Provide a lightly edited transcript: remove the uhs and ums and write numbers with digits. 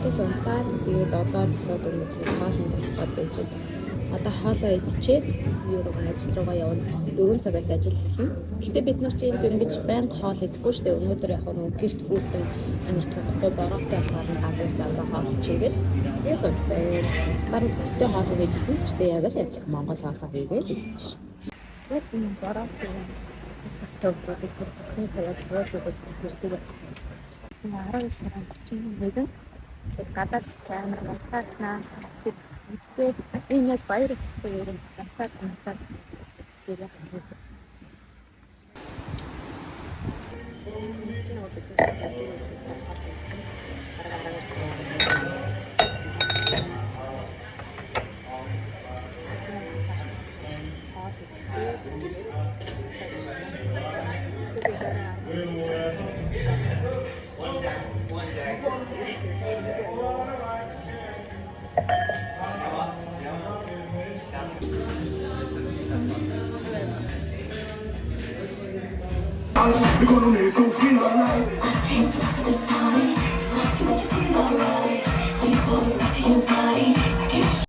Ажлыг унтаад тэгээд одоо босоод өнөж хоолнд ороход байж байна. Одоо хоолоо идчихэд юу руу ажил руугаа явна. 4 цагаас ажил эхэлнэ. Гэтэ бид нар чи энд ингэж байнга хоол идэхгүй шүү дээ. Өнөөдөр яг нэг гэрт хүүтэн амар тугахгүй бороотой болохоор гадуур заваа хоол чигээд тэгээд сууж байна. Дараа гэртээ хоол хийж идэх. Гэтэ яг л адилхан Монгол хоолоо хийгээл идчих. Тэгээд энэ бороотой төвдөд бүхэн тавиад төвдөд гэртээ явчихсан. 12 сарын 31-нд гадаад чамар ганцаарднаа тэгээд энэ яг баяр ёслол юм ганцаард тэгээд хэлсэн. We're gonna make you feel alright.